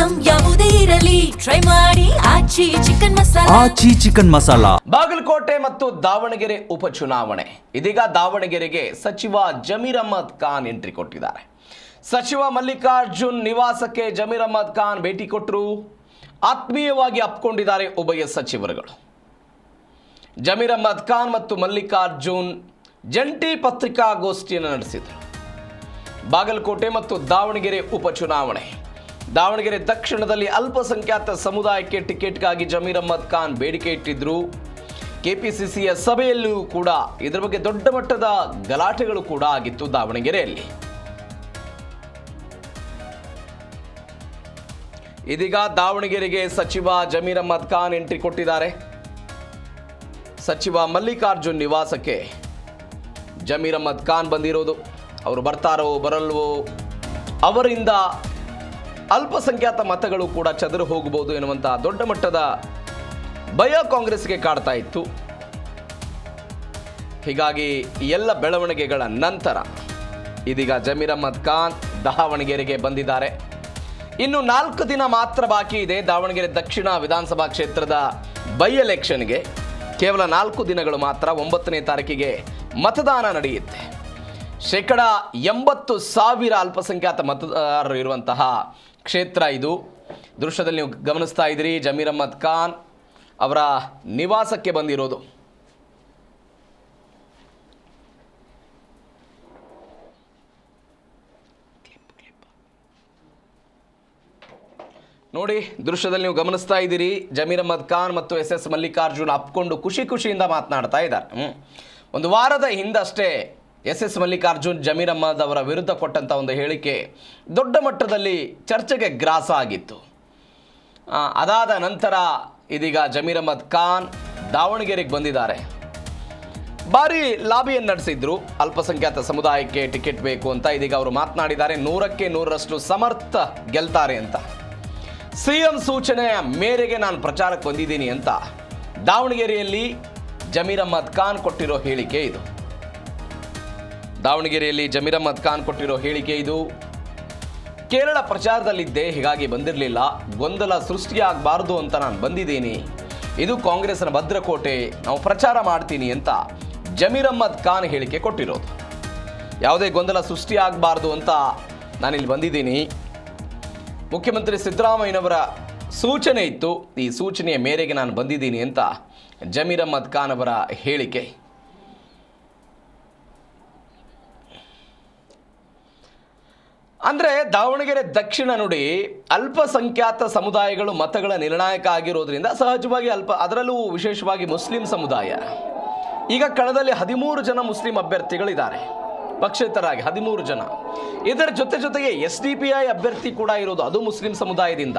Item ಯಾವುದೇ ಇರಲಿ try ಮಾಡಿ ಆಚಿ ಚಿಕನ್ ಮಸಾಲಾ. ಬಾಗಲಕೋಟೆ ಮತ್ತು ದಾವಣಗೆರೆ ಉಪಚುನಾವಣೆ. ಇದೀಗ ದಾವಣಗೆರೆಗೆ ಸಚಿವ ಜಮೀರ್ ಅಹ್ಮದ್ ಖಾನ್ ಎಂಟ್ರಿ ಕೊಟ್ಟಿದ್ದಾರೆ. ಸಚಿವ ಮಲ್ಲಿಕಾರ್ಜುನ್ ನಿವಾಸಕ್ಕೆ ಜಮೀರ್ ಅಹ್ಮದ್ ಖಾನ್ ಭೇಟಿ ಕೊಟ್ಟರು. ಆತ್ಮೀಯವಾಗಿ ಅಪ್ಕೊಂಡಿದ್ದಾರೆ ಉಭಯ ಸಚಿವರುಗಳು. ಜಮೀರ್ ಅಹ್ಮದ್ ಖಾನ್ ಮತ್ತು ಮಲ್ಲಿಕಾರ್ಜುನ್ ಜಂಟಿ ಪತ್ರಿಕಾಗೋಷ್ಠಿಯನ್ನು ನಡೆಸಿದರು. ಬಾಗಲಕೋಟೆ ಮತ್ತು ದಾವಣಗೆರೆ ಉಪಚುನಾವಣೆ. ದಾವಣಗೆರೆ ದಕ್ಷಿಣದಲ್ಲಿ ಅಲ್ಪಸಂಖ್ಯಾತ ಸಮುದಾಯಕ್ಕೆ ಟಿಕೆಟ್ಗಾಗಿ ಜಮೀರ್ ಅಹ್ಮದ್ ಖಾನ್ ಬೇಡಿಕೆ ಇಟ್ಟಿದ್ರು. ಕೆಪಿಸಿಸಿಯ ಸಭೆಯಲ್ಲೂ ಕೂಡ ಇದರ ಬಗ್ಗೆ ದೊಡ್ಡ ಮಟ್ಟದ ಗಲಾಟೆಗಳು ಕೂಡ ಆಗಿತ್ತು ದಾವಣಗೆರೆಯಲ್ಲಿ. ಇದೀಗ ದಾವಣಗೆರೆಗೆ ಸಚಿವ ಜಮೀರ್ ಅಹ್ಮದ್ ಖಾನ್ ಎಂಟ್ರಿ ಕೊಟ್ಟಿದ್ದಾರೆ. ಸಚಿವ ಮಲ್ಲಿಕಾರ್ಜುನ್ ನಿವಾಸಕ್ಕೆ ಜಮೀರ್ ಅಹ್ಮದ್ ಖಾನ್ ಬಂದಿರೋದು. ಅವರು ಬರ್ತಾರೋ ಬರಲ್ವೋ, ಅವರಿಂದ ಅಲ್ಪಸಂಖ್ಯಾತ ಮತಗಳು ಕೂಡ ಚದುರು ಹೋಗಬಹುದು ಎನ್ನುವಂಥ ದೊಡ್ಡ ಮಟ್ಟದ ಭಯ ಕಾಂಗ್ರೆಸ್ಗೆ ಕಾಡ್ತಾ ಇತ್ತು. ಹೀಗಾಗಿ ಎಲ್ಲ ಬೆಳವಣಿಗೆಗಳ ನಂತರ ಇದೀಗ ಜಮೀರ್ ಅಹ್ಮದ್ ಖಾನ್ ದಾವಣಗೆರೆಗೆ ಬಂದಿದ್ದಾರೆ. ಇನ್ನು 4 ದಿನ ಮಾತ್ರ ಬಾಕಿ ಇದೆ ದಾವಣಗೆರೆ ದಕ್ಷಿಣ ವಿಧಾನಸಭಾ ಕ್ಷೇತ್ರದ ಬೈ ಎಲೆಕ್ಷನ್ಗೆ. ಕೇವಲ 4 ದಿನಗಳು ಮಾತ್ರ. 9ನೇ ತಾರೀಕಿಗೆ ಮತದಾನ ನಡೆಯುತ್ತೆ. 80,000 ಅಲ್ಪಸಂಖ್ಯಾತ ಮತದಾರರು ಇರುವಂತಹ ಕ್ಷೇತ್ರ ಇದು. ದೃಶ್ಯದಲ್ಲಿ ನೀವು ಗಮನಿಸ್ತಾ ಇದ್ದೀರಿ, ಜಮೀರ್ ಅಹ್ಮದ್ ಖಾನ್ ಅವರ ನಿವಾಸಕ್ಕೆ ಬಂದಿರೋದು. ನೋಡಿ, ದೃಶ್ಯದಲ್ಲಿ ನೀವು ಗಮನಿಸ್ತಾ ಇದ್ದೀರಿ, ಜಮೀರ್ ಅಹ್ಮದ್ ಖಾನ್ ಮತ್ತು ಎಸ್ ಮಲ್ಲಿಕಾರ್ಜುನ್ ಅಪ್ಕೊಂಡು ಖುಷಿಯಿಂದ ಮಾತನಾಡ್ತಾ ಇದ್ದಾರೆ. ಒಂದು ವಾರದ ಹಿಂದಷ್ಟೇ ಎಸ್ ಮಲ್ಲಿಕಾರ್ಜುನ್ ಜಮೀರ್ ಅಹ್ಮದ್ ಅವರ ವಿರುದ್ಧ ಕೊಟ್ಟಂಥ ಒಂದು ಹೇಳಿಕೆ ದೊಡ್ಡ ಮಟ್ಟದಲ್ಲಿ ಚರ್ಚೆಗೆ ಗ್ರಾಸ ಆಗಿತ್ತು. ಅದಾದ ನಂತರ ಇದೀಗ ಜಮೀರ್ ಅಹ್ಮದ್ ಖಾನ್ ದಾವಣಗೆರೆಗೆ ಬಂದಿದ್ದಾರೆ. ಭಾರಿ ಲಾಬಿಯನ್ನು ನಡೆಸಿದ್ರು. ಅಲ್ಪಸಂಖ್ಯಾತ ಸಮುದಾಯಕ್ಕೆ ಟಿಕೆಟ್ ಬೇಕು ಅಂತ ಇದೀಗ ಅವರು ಮಾತನಾಡಿದ್ದಾರೆ. 100ಕ್ಕೆ 100ರಷ್ಟು ಸಮರ್ಥ ಗೆಲ್ತಾರೆ ಅಂತ. ಸಿಎಂ ಸೂಚನೆಯ ಮೇರೆಗೆ ನಾನು ಪ್ರಚಾರಕ್ಕೆ ಬಂದಿದ್ದೀನಿ ಅಂತ ದಾವಣಗೆರೆಯಲ್ಲಿ ಜಮೀರ್ ಅಹ್ಮದ್ ಖಾನ್ ಕೊಟ್ಟಿರೋ ಹೇಳಿಕೆ ಇದು. ದಾವಣಗೆರೆಯಲ್ಲಿ ಜಮೀರ್ ಅಹ್ಮದ್ ಖಾನ್ ಕೊಟ್ಟಿರೋ ಹೇಳಿಕೆ ಇದು. ಕೇರಳ ಪ್ರಚಾರದಲ್ಲಿದ್ದೆ, ಹೀಗಾಗಿ ಬಂದಿರಲಿಲ್ಲ. ಗೊಂದಲ ಸೃಷ್ಟಿಯಾಗಬಾರ್ದು ಅಂತ ನಾನು ಬಂದಿದ್ದೀನಿ. ಇದು ಕಾಂಗ್ರೆಸ್ನ ಭದ್ರಕೋಟೆ, ನಾವು ಪ್ರಚಾರ ಮಾಡ್ತೀನಿ ಅಂತ ಜಮೀರ್ ಅಹ್ಮದ್ ಖಾನ್ ಹೇಳಿಕೆ ಕೊಟ್ಟಿರೋದು. ಯಾವುದೇ ಗೊಂದಲ ಸೃಷ್ಟಿಯಾಗಬಾರ್ದು ಅಂತ ನಾನಿಲ್ಲಿ ಬಂದಿದ್ದೀನಿ. ಮುಖ್ಯಮಂತ್ರಿ ಸಿದ್ದರಾಮಯ್ಯನವರ ಸೂಚನೆ ಇತ್ತು, ಈ ಸೂಚನೆಯ ಮೇರೆಗೆ ನಾನು ಬಂದಿದ್ದೀನಿ ಅಂತ ಜಮೀರ್ ಅಹ್ಮದ್ ಖಾನ್ ಅವರ ಹೇಳಿಕೆ. ಅಂದರೆ ದಾವಣಗೆರೆ ದಕ್ಷಿಣ ನೋಡಿ, ಅಲ್ಪಸಂಖ್ಯಾತ ಸಮುದಾಯಗಳು ಮತಗಳ ನಿರ್ಣಾಯಕ ಆಗಿರೋದ್ರಿಂದ ಸಹಜವಾಗಿ ಅದರಲ್ಲೂ ವಿಶೇಷವಾಗಿ ಮುಸ್ಲಿಂ ಸಮುದಾಯ. ಈಗ ಕಣದಲ್ಲಿ 13 ಜನ ಮುಸ್ಲಿಂ ಅಭ್ಯರ್ಥಿಗಳಿದ್ದಾರೆ ಪಕ್ಷೇತರಾಗಿ, 13 ಜನ. ಇದರ ಜೊತೆಗೆ SDPI ಅಭ್ಯರ್ಥಿ ಕೂಡ ಇರೋದು, ಅದು ಮುಸ್ಲಿಂ ಸಮುದಾಯದಿಂದ.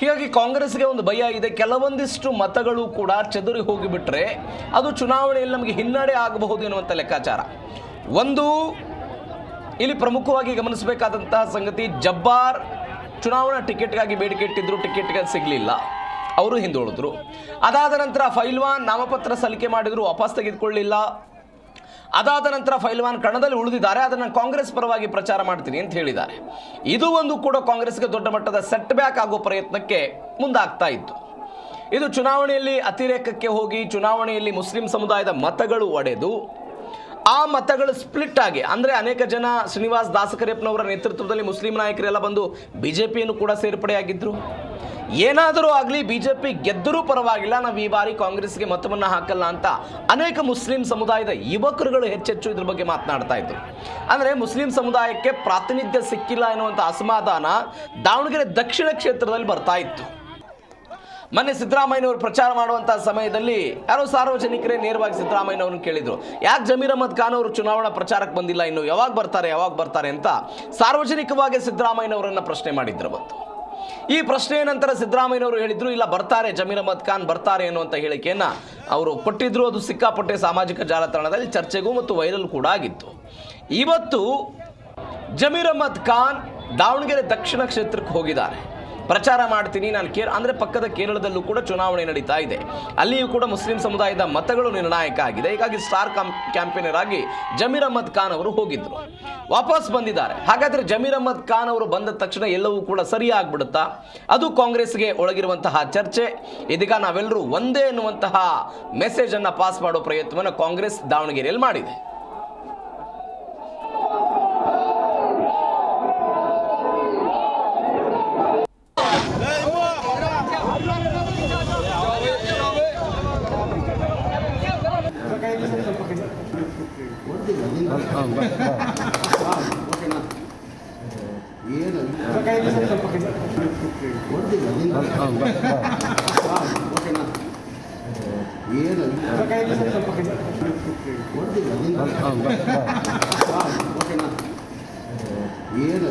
ಹೀಗಾಗಿ ಕಾಂಗ್ರೆಸ್ಗೆ ಒಂದು ಭಯ ಇದೆ, ಕೆಲವೊಂದಿಷ್ಟು ಮತಗಳು ಕೂಡ ಚದುರಿ ಹೋಗಿಬಿಟ್ರೆ ಅದು ಚುನಾವಣೆಯಲ್ಲಿ ನಮಗೆ ಹಿನ್ನಡೆ ಆಗಬಹುದು ಎನ್ನುವಂಥ ಲೆಕ್ಕಾಚಾರ. ಒಂದು ಇಲ್ಲಿ ಪ್ರಮುಖವಾಗಿ ಗಮನಿಸಬೇಕಾದಂತಹ ಸಂಗತಿ, ಜಬ್ಬಾರ್ ಚುನಾವಣಾ ಟಿಕೆಟ್ಗಾಗಿ ಬೇಡಿಕೆ ಇಟ್ಟಿದ್ರು, ಟಿಕೆಟ್ಗೆ ಸಿಗಲಿಲ್ಲ, ಅವರು ಹಿಂದುಳಿದ್ರು. ಅದಾದ ನಂತರ ಫೈಲ್ವಾನ್ ನಾಮಪತ್ರ ಸಲ್ಲಿಕೆ ಮಾಡಿದ್ರು, ವಾಪಸ್ ತೆಗೆದುಕೊಳ್ಳಿಲ್ಲ. ಅದಾದ ನಂತರ ಫೈಲ್ವಾನ್ ಕಣದಲ್ಲಿ ಉಳಿದಿದ್ದಾರೆ, ಅದನ್ನು ಕಾಂಗ್ರೆಸ್ ಪರವಾಗಿ ಪ್ರಚಾರ ಮಾಡ್ತೀನಿ ಅಂತ ಹೇಳಿದ್ದಾರೆ. ಇದು ಒಂದು ಕೂಡ ಕಾಂಗ್ರೆಸ್ಗೆ ದೊಡ್ಡ ಮಟ್ಟದ ಸೆಟ್ ಬ್ಯಾಕ್ ಆಗೋ ಪ್ರಯತ್ನಕ್ಕೆ ಮುಂದಾಗ್ತಾ ಇತ್ತು. ಇದು ಚುನಾವಣೆಯಲ್ಲಿ ಅತಿರೇಕಕ್ಕೆ ಹೋಗಿ ಚುನಾವಣೆಯಲ್ಲಿ ಮುಸ್ಲಿಂ ಸಮುದಾಯದ ಮತಗಳು ಒಡೆದು ಆ ಮತಗಳು ಸ್ಪ್ಲಿಟ್ ಆಗಿ, ಅಂದರೆ ಅನೇಕ ಜನ ಶ್ರೀನಿವಾಸ್ ದಾಸಕರಿಯಪ್ಪನವರ ನೇತೃತ್ವದಲ್ಲಿ ಮುಸ್ಲಿಂ ನಾಯಕರೆಲ್ಲ ಬಂದು BJPಯನ್ನು ಕೂಡ ಸೇರ್ಪಡೆಯಾಗಿದ್ದರು. ಏನಾದರೂ ಆಗಲಿ BJP ಗೆದ್ದರೂ ಪರವಾಗಿಲ್ಲ, ನಾವು ಈ ಬಾರಿ ಕಾಂಗ್ರೆಸ್ಗೆ ಮತವನ್ನು ಹಾಕಲ್ಲ ಅಂತ ಅನೇಕ ಮುಸ್ಲಿಂ ಸಮುದಾಯದ ಯುವಕರುಗಳು ಹೆಚ್ಚೆಚ್ಚು ಇದ್ರ ಬಗ್ಗೆ ಮಾತನಾಡ್ತಾ ಇದ್ರು. ಅಂದರೆ ಮುಸ್ಲಿಂ ಸಮುದಾಯಕ್ಕೆ ಪ್ರಾತಿನಿಧ್ಯ ಸಿಕ್ಕಿಲ್ಲ ಎನ್ನುವಂಥ ಅಸಮಾಧಾನ ದಾವಣಗೆರೆ ದಕ್ಷಿಣ ಕ್ಷೇತ್ರದಲ್ಲಿ ಬರ್ತಾ ಇತ್ತು. ಮೊನ್ನೆ ಸಿದ್ದರಾಮಯ್ಯನವರು ಪ್ರಚಾರ ಮಾಡುವಂಥ ಸಮಯದಲ್ಲಿ ಯಾರೋ ಸಾರ್ವಜನಿಕರೇ ನೇರವಾಗಿ ಸಿದ್ದರಾಮಯ್ಯನವ್ರನ್ನ ಕೇಳಿದರು, ಯಾಕೆ ಜಮೀರ್ ಅಹ್ಮದ್ ಖಾನ್ ಅವರು ಚುನಾವಣಾ ಪ್ರಚಾರಕ್ಕೆ ಬಂದಿಲ್ಲ, ಇನ್ನು ಯಾವಾಗ ಬರ್ತಾರೆ ಅಂತ ಸಾರ್ವಜನಿಕವಾಗಿ ಸಿದ್ದರಾಮಯ್ಯನವರನ್ನು ಪ್ರಶ್ನೆ ಮಾಡಿದ್ರು. ಅವತ್ತು ಈ ಪ್ರಶ್ನೆಯ ನಂತರ ಸಿದ್ದರಾಮಯ್ಯನವರು ಹೇಳಿದ್ರು, ಇಲ್ಲ ಬರ್ತಾರೆ, ಜಮೀರ್ ಅಹ್ಮದ್ ಖಾನ್ ಬರ್ತಾರೆ ಅನ್ನುವಂಥ ಹೇಳಿಕೆಯನ್ನು ಅವರು ಕೊಟ್ಟಿದ್ರು. ಅದು ಸಿಕ್ಕಾಪಟ್ಟೆ ಸಾಮಾಜಿಕ ಜಾಲತಾಣದಲ್ಲಿ ಚರ್ಚೆಗೂ ಮತ್ತು ವೈರಲ್ ಕೂಡ ಆಗಿತ್ತು. ಇವತ್ತು ಜಮೀರ್ ಅಹ್ಮದ್ ಖಾನ್ ದಾವಣಗೆರೆ ದಕ್ಷಿಣ ಕ್ಷೇತ್ರಕ್ಕೆ ಹೋಗಿದ್ದಾರೆ. ಪ್ರಚಾರ ಮಾಡ್ತೀನಿ ನಾನು ಅಂದರೆ ಪಕ್ಕದ ಕೇರಳದಲ್ಲೂ ಕೂಡ ಚುನಾವಣೆ ನಡೀತಾ ಇದೆ, ಅಲ್ಲಿಯೂ ಕೂಡ ಮುಸ್ಲಿಂ ಸಮುದಾಯದ ಮತಗಳು ನಿರ್ಣಾಯಕ ಆಗಿದೆ. ಹೀಗಾಗಿ ಸ್ಟಾರ್ ಕ್ಯಾಂಪೇನರ್ ಆಗಿ ಜಮೀರ್ ಅಹ್ಮದ್ ಖಾನ್ ಅವರು ಹೋಗಿದ್ರು, ವಾಪಸ್ ಬಂದಿದ್ದಾರೆ. ಹಾಗಾದ್ರೆ ಜಮೀರ್ ಅಹ್ಮದ್ ಖಾನ್ ಅವರು ಬಂದ ತಕ್ಷಣ ಎಲ್ಲವೂ ಕೂಡ ಸರಿಯಾಗ್ಬಿಡುತ್ತಾ? ಅದು ಕಾಂಗ್ರೆಸ್ಗೆ ಒಳಗಿರುವಂತಹ ಚರ್ಚೆ. ಇದೀಗ ನಾವೆಲ್ಲರೂ ಒಂದೇ ಎನ್ನುವಂತಹ ಮೆಸೇಜ್ ಅನ್ನ ಪಾಸ್ ಮಾಡೋ ಪ್ರಯತ್ನವನ್ನು ಕಾಂಗ್ರೆಸ್ ದಾವಣಗೆರೆಯಲ್ಲಿ ಮಾಡಿದೆ. ಏನು